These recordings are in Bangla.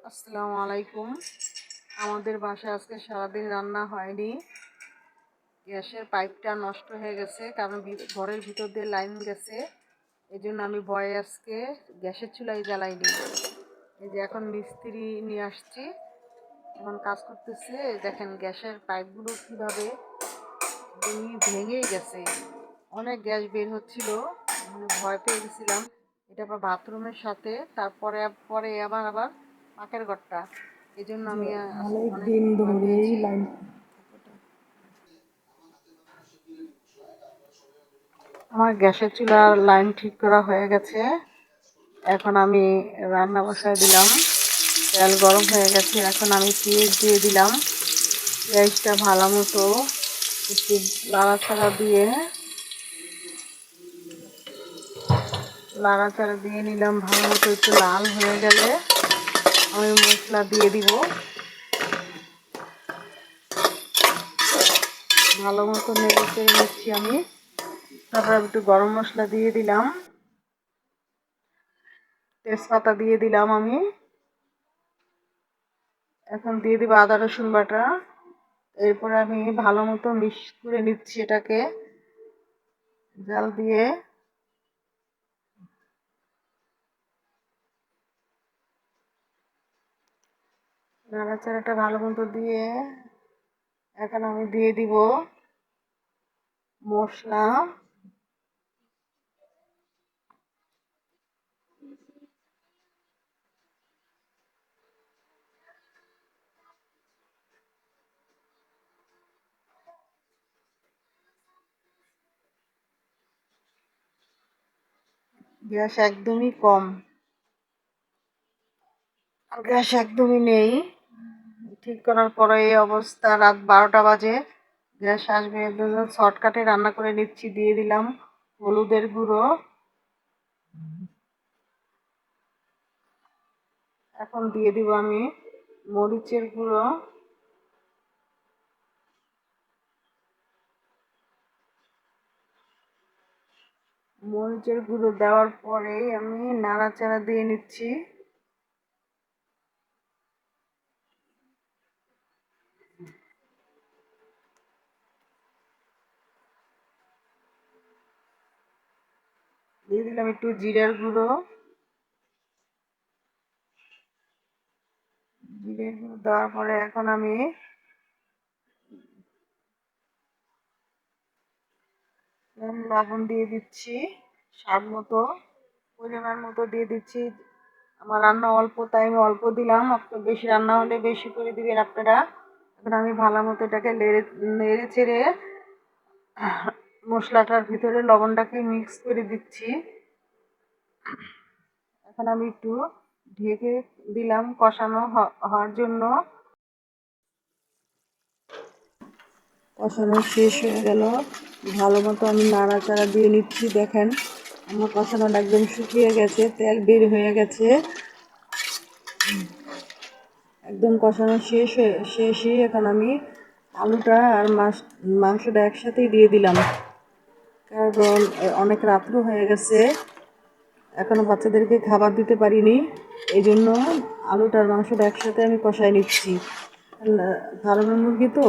আসসালামু আলাইকুম। আমাদের বাসায় আজকে সারাদিন রান্না হয়নি। গ্যাসের পাইপটা নষ্ট হয়ে গেছে, কারণ ঘরের ভিতর দিয়ে লাইন গেছে। এই জন্য আমি ভয়ে আজকে গ্যাসের চুলায় জ্বালাইনি। এই যে এখন মিস্ত্রি নিয়ে আসছি, এখন কাজ করতেছে। দেখেন গ্যাসের পাইপগুলো কীভাবে ভেঙেই গেছে। অনেক গ্যাস বের হচ্ছিল, মানে ভয় পেয়ে গেছিলাম। এটা আবার বাথরুমের সাথে, তারপরে পরে আবার পাকের ঘরটা। এই জন্য যে আমি অনেক অনেক দিন ভয় ধরেই পেয়েছি। লাইন। আমার গ্যাসের চুলার লাইন ঠিক করা হয়ে গেছে। এখন আমি রান্না বসায় দিলাম। তেল গরম হয়ে গেছে, এখন আমি পেঁয়াজ দিয়ে দিলাম। পেঁয়াজটা ভালো মতো একটু নাড়াচাড়া দিয়ে নিলাম। ভালো মতো একটু লাল হয়ে গেলে আমি মশলা দিয়ে দিব। ভালো মতো নেড়ে চেড়ে নিচ্ছি আমি। তারপর একটু গরম মশলা দিয়ে দিলাম, তেজপাতা দিয়ে দিলাম আমি। এখন দিয়ে দিব আদা রসুন বাটা। এরপরে আমি ভালো মতো মিক্স করে নিচ্ছি এটাকে জাল দিয়ে। নাড়াচাড়াটা ভালো মতো দিয়ে এখন আমি দিয়ে দিব মশলা। গ্যাস একদমই কম, গ্যাস একদমই নেই। ঠিক করার পরে এই অবস্থা। রাত 12টা বাজে, গ্যাস আসবে। শর্টকাটে রান্না করে নিচ্ছি। দিয়ে দিলাম হলুদের গুঁড়ো। এখন দিয়ে দিব আমি মরিচের গুঁড়ো। মরিচের গুঁড়ো দেওয়ার পরে আমি নাড়াচাড়া দিয়ে নিচ্ছি। দিয়ে দিলাম একটু জিরার গুঁড়ো। জিরের গুঁড়ো দেওয়ার পরে এখন আমি লবণ দিয়ে দিচ্ছি স্বাদ মতো, পরিমাণ মতো দিয়ে দিচ্ছি। আমার রান্না অল্প, তাই আমি অল্প দিলাম। আপনার বেশি রান্না হলে বেশি করে দিবেন আপনারা। এখন আমি ভালো মতো এটাকে নেড়ে চেড়ে মশলাটার ভিতরে লবণটাকে মিক্স করে দিচ্ছি। এখন আমি একটু ঢেকে দিলাম কষানো হওয়ার জন্য। কষানো শেষ হয়ে গেল, ভালো মতো আমি নাড়াচাড়া দিয়ে নিচ্ছি। দেখেন আমার কষানোটা একদম শুকিয়ে গেছে, তেল বের হয়ে গেছে। একদম কষানো শেষই এখন আমি আলুটা আর মাংসটা একসাথেই দিয়ে দিলাম। কারণ অনেক রাত্র হয়ে গেছে, এখনো বাচ্চাদেরকে খাবার দিতে পারিনি। এই জন্য আলুটার মাংসটা একসাথে আমি কষাই নিচ্ছি। ফার্মের মুরগি তো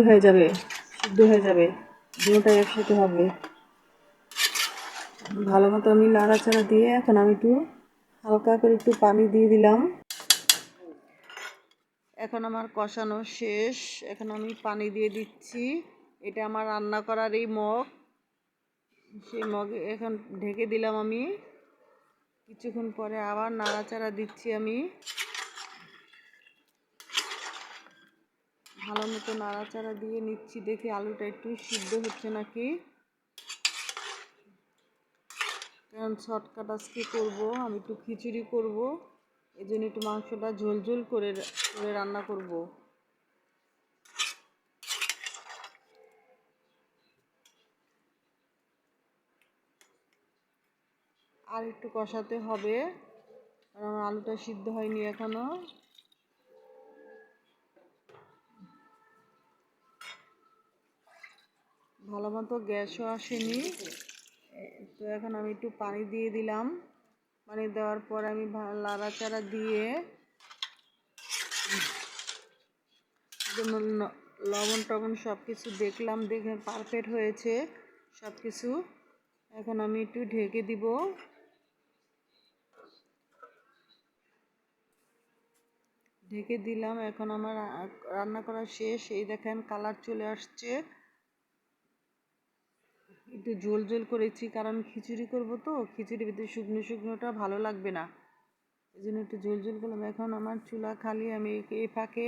হয়ে যাবে, সিদ্ধ হয়ে যাবে, দুটোটাই একসাথে হবে। ভালো মতো আমি নাড়াচাড়া দিয়ে এখন আমি একটু হালকা করে একটু পানি দিয়ে দিলাম। এখন আমার কষানো শেষ, এখন আমি পানি দিয়ে দিচ্ছি। এটা আমার রান্না করার এই মগ, সেই মগে এখন ঢেকে দিলাম আমি। কিছুক্ষণ পরে আবার নাড়াচাড়া দিচ্ছি আমি। ভালো মতো নাড়াচাড়া দিয়ে নিচ্ছি, দেখি আলুটা একটু সিদ্ধ হচ্ছে নাকি। কারণ শর্টকাট আজকে করবো, আমি একটু খিচুড়ি করব, এই জন্য একটু মাংসটা ঝোল ঝোল করে রান্না করব। আর একটু কষাতে হবে, কারণ আলুটা সিদ্ধ হয়নি এখনো। ভালো মতো গ্যাসও আসেনি, তো এখন আমি একটু পানি দিয়ে দিলাম। পানি দেওয়ার পর আমি নাড়াচাড়া দিয়ে যেমন লবণ টবণ সব কিছু দেখলাম, দেখে পারফেক্ট হয়েছে সব কিছু। এখন আমি একটু ঢেকে দিব। ঢেকে দিলাম। এখন আমার রান্না করা শেষ। এই দেখেন কালার চলে আসছে। একটু ঝোল ঝোল করেছি, কারণ খিচুড়ি করব তো, খিচুড়ির ভিতরে শুকনো শুকনোটা ভালো লাগবে না, এই জন্য একটু ঝোল ঝোল করলাম। এখন আমার চুলা খালি। আমি এই ফাঁকে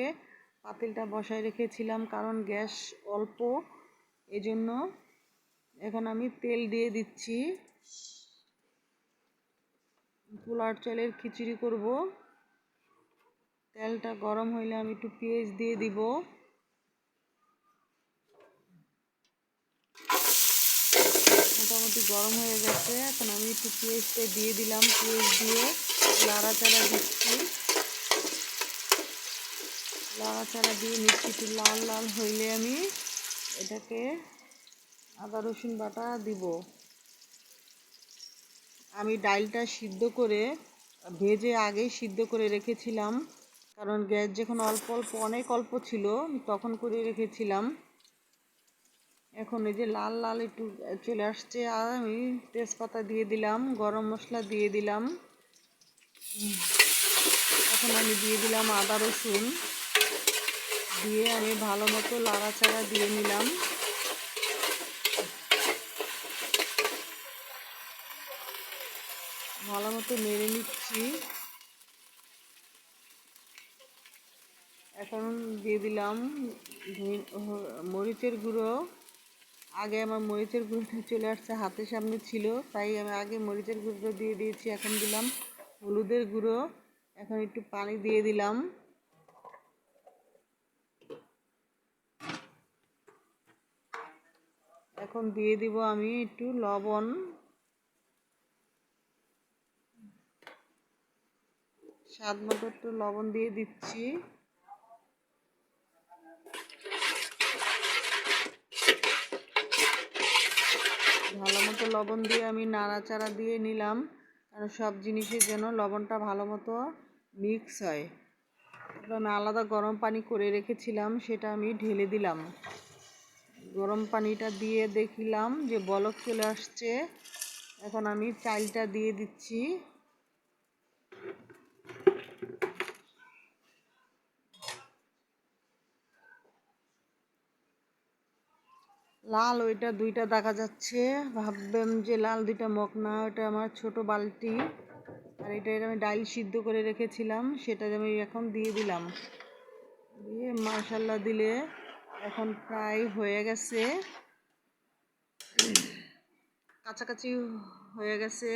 পাতিলটা বসায় রেখেছিলাম, কারণ গ্যাস অল্প, এই জন্য। এখন আমি তেল দিয়ে দিচ্ছি। পোলার চালের খিচুড়ি করব। তেলটা গরম হইলে আমি একটু পেঁয়াজ দিয়ে দিব। মোটামুটি গরম হয়ে গেছে। এখন আমি একটু পেঁয়াজটা দিয়ে দিলাম। পেঁয়াজ দিয়ে লাড়াচাড়া দিচ্ছি। লাড়াচাড়া দিয়ে নিচ্ছি। একটু লাল লাল হইলে আমি এটাকে আদা রসুন বাটা দিব। আমি ডালটা সিদ্ধ করে ভেজে আগেই সিদ্ধ করে রেখেছিলাম, কারণ গ্যাস যখন অল্প অল্প অনেক অল্প ছিল তখন করে রেখেছিলাম। এখন এই যে লাল লাল একটু চলে আসছে, আর আমি তেজপাতা দিয়ে দিলাম, গরম মশলা দিয়ে দিলাম। এখন আমি দিয়ে দিলাম আদা রসুন, দিয়ে আমি ভালো মতো লাড়াচাড়া দিয়ে নিলাম। ভালো মতো নেড়ে নিচ্ছি। এখন দিয়ে দিলাম মরিচের গুঁড়ো। আগে আমার মরিচের গুঁড়োটা চলে আসছে, হাতের সামনে ছিল, তাই আমি আগে মরিচের গুঁড়ো দিয়ে দিয়েছি। এখন দিলাম হলুদের গুঁড়ো। এখন একটু পানি দিয়ে দিলাম। এখন দিয়ে দিব আমি একটু লবণ, স্বাদ মতো একটু লবণ দিয়ে দিচ্ছি। ভালো মতো লবণ দিয়ে আমি নাড়াচাড়া দিয়ে নিলাম, কারণ সব জিনিসের যেন লবণটা ভালো মতো মিক্স হয়। আমি আলাদা গরম পানি করে রেখেছিলাম, সেটা আমি ঢেলে দিলাম। গরম পানিটা দিয়ে দেখলাম যে বলক চলে আসছে। এখন আমি চালটা দিয়ে দিচ্ছি। লাল ওইটা দুইটা দেখা যাচ্ছে, ভাববেন যে লাল দুইটা মগ না, ওটা আমার ছোট বালতি। আর এটা আমি ডাল সিদ্ধ করে রেখেছিলাম, সেটা আমি এখন দিয়ে দিলাম। দিয়ে মাশাল্লাহ দিলে এখন প্রায় হয়ে গেছে, কাছাকাছি হয়ে গেছে।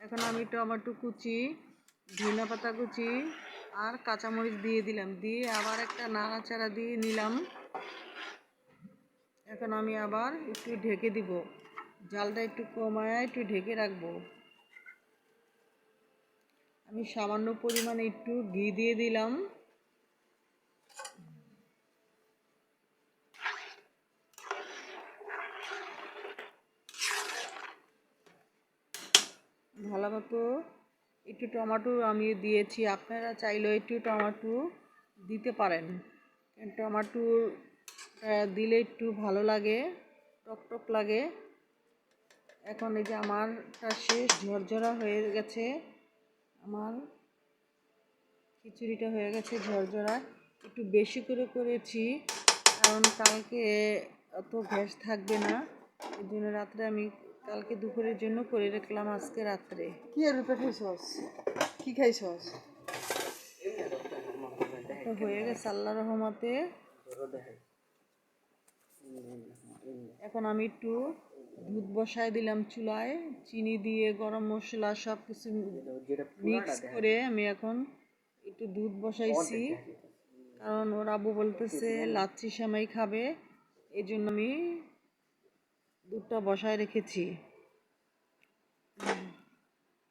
এখন আমি টমেটো কুচি, ধনেপাতা কুচি আর কাঁচামরিচ দিয়ে দিলাম, দিয়ে আবার একটা নাড়াচাড়া দিয়ে নিলাম। এখন আমি আবার একটু ঢেকে দিব, জালটা একটু কমায় একটু ঢেকে রাখবো। আমি সামান্য পরিমাণে একটু ঘি দিয়ে দিলাম। ভালো মতো একটু টমেটো আমি দিয়েছি, আপনারা চাইলেও একটু টমেটো দিতে পারেন। টমেটো দিলে একটু ভালো লাগে, টকটক লাগে। এখন এই যে আমারটা শেষ, ঝরঝরা হয়ে গেছে, আমার খিচুড়িটা হয়ে গেছে ঝরঝরা। একটু বেশি করে করেছি, কারণ কালকে অত গ্যাস থাকবে না, এই জন্য রাত্রে আমি কালকে দুপুরের জন্য করে রাখলাম আজকে রাত্রে। কি আর রূপে খাইছস? কি খাইছস? এটা হয়ে গেছে আল্লাহ রহমতে। এখন আমি একটু দুধ বসায় দিলাম চুলায়, চিনি দিয়ে গরম মশলা সব কিছু মিক্স করে আমি এখন একটু দুধ বসাইছি, কারণ ওর আব্বু বলতেছে লাচ্ছি সেমাই খাবে, এই জন্য আমি দুধটা বসায় রেখেছি।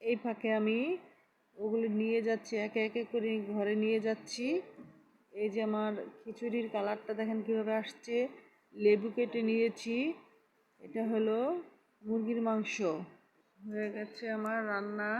এই ফাঁকে আমি ওগুলো নিয়ে যাচ্ছি, একে একে করে ঘরে নিয়ে যাচ্ছি। এই যে আমার খিচুড়ির কালারটা দেখেন কীভাবে আসছে। লেবু কেটে নিয়েছি, এটা হলো মুরগির মাংস। হয়ে গেছে আমার রান্না।